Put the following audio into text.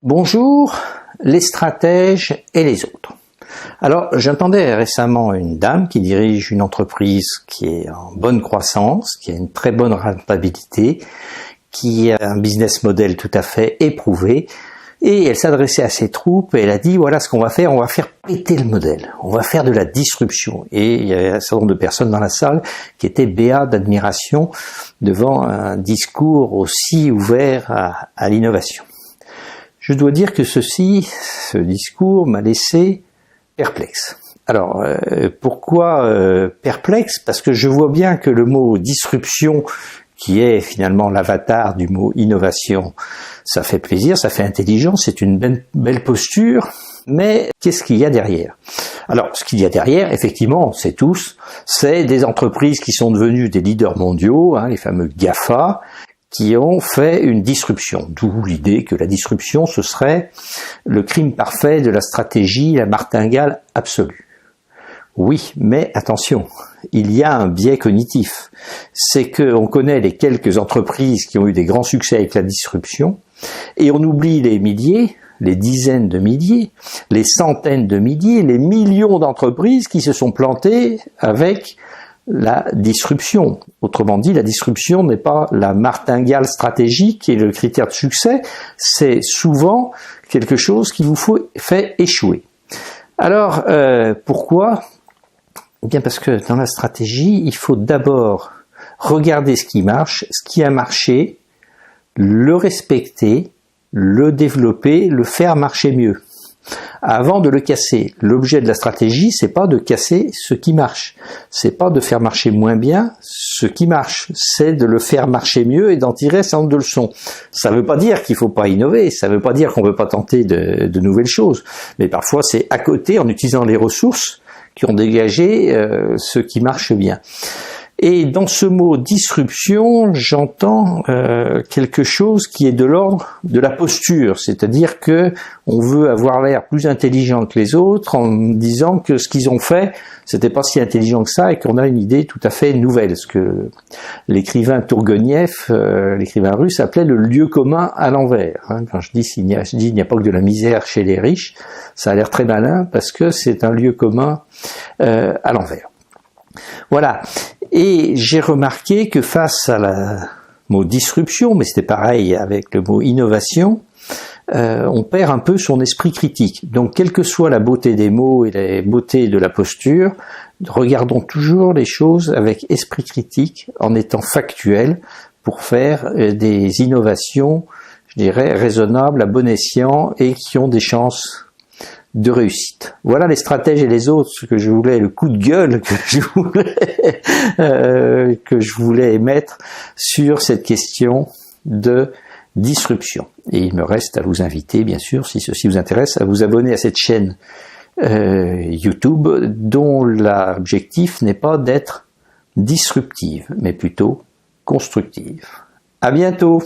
Bonjour, les stratèges et les autres. Alors, j'entendais récemment une dame qui dirige une entreprise qui est en bonne croissance, qui a une très bonne rentabilité, qui a un business model tout à fait éprouvé, et elle s'adressait à ses troupes et elle a dit, voilà ce qu'on va faire péter le modèle, on va faire de la disruption. Et il y avait un certain nombre de personnes dans la salle qui étaient béats d'admiration devant un discours aussi ouvert à l'innovation. Je dois dire que ce discours m'a laissé perplexe. Alors, pourquoi perplexe? Parce que je vois bien que le mot disruption, qui est finalement l'avatar du mot innovation, ça fait plaisir, ça fait intelligent, c'est une belle posture, mais qu'est-ce qu'il y a derrière? Alors, ce qu'il y a derrière, effectivement, on sait tous, c'est des entreprises qui sont devenues des leaders mondiaux, les fameux GAFA, qui ont fait une disruption, d'où l'idée que la disruption, ce serait le crime parfait de la stratégie, la martingale absolue. Oui, mais attention, il y a un biais cognitif. C'est qu'on connaît les quelques entreprises qui ont eu des grands succès avec la disruption, et on oublie les milliers, les dizaines de milliers, les centaines de milliers, les millions d'entreprises qui se sont plantées avec la disruption. Autrement dit, la disruption n'est pas la martingale stratégique qui est le critère de succès, c'est souvent quelque chose qui vous fait échouer. Alors, pourquoi? Eh bien parce que dans la stratégie, il faut d'abord regarder ce qui marche, ce qui a marché, le respecter, le développer, le faire marcher mieux. Avant de le casser. L'objet de la stratégie, c'est pas de casser ce qui marche. C'est pas de faire marcher moins bien ce qui marche. C'est de le faire marcher mieux et d'en tirer un certain nombre de leçons. Ça veut pas dire qu'il faut pas innover. Ça veut pas dire qu'on veut pas tenter de nouvelles choses. Mais parfois, c'est à côté, en utilisant les ressources qui ont dégagé ce qui marche bien. Et dans ce mot disruption, j'entends quelque chose qui est de l'ordre de la posture, c'est-à-dire que on veut avoir l'air plus intelligent que les autres en disant que ce qu'ils ont fait, c'était pas si intelligent que ça et qu'on a une idée tout à fait nouvelle, ce que l'écrivain Tourgueniev, l'écrivain russe, appelait le lieu commun à l'envers. Quand je dis il n'y a pas que de la misère chez les riches, ça a l'air très malin parce que c'est un lieu commun à l'envers. Voilà. Et j'ai remarqué que face à le mot disruption, mais c'était pareil avec le mot innovation, on perd un peu son esprit critique. Donc, quelle que soit la beauté des mots et la beauté de la posture, regardons toujours les choses avec esprit critique, en étant factuel, pour faire des innovations, je dirais, raisonnables, à bon escient, et qui ont des chances de réussite. Voilà les stratèges et les autres, ce que je voulais, le coup de gueule que je voulais émettre sur cette question de disruption. Et il me reste à vous inviter, bien sûr, si ceci vous intéresse, à vous abonner à cette chaîne YouTube, dont l'objectif n'est pas d'être disruptive, mais plutôt constructive. À bientôt!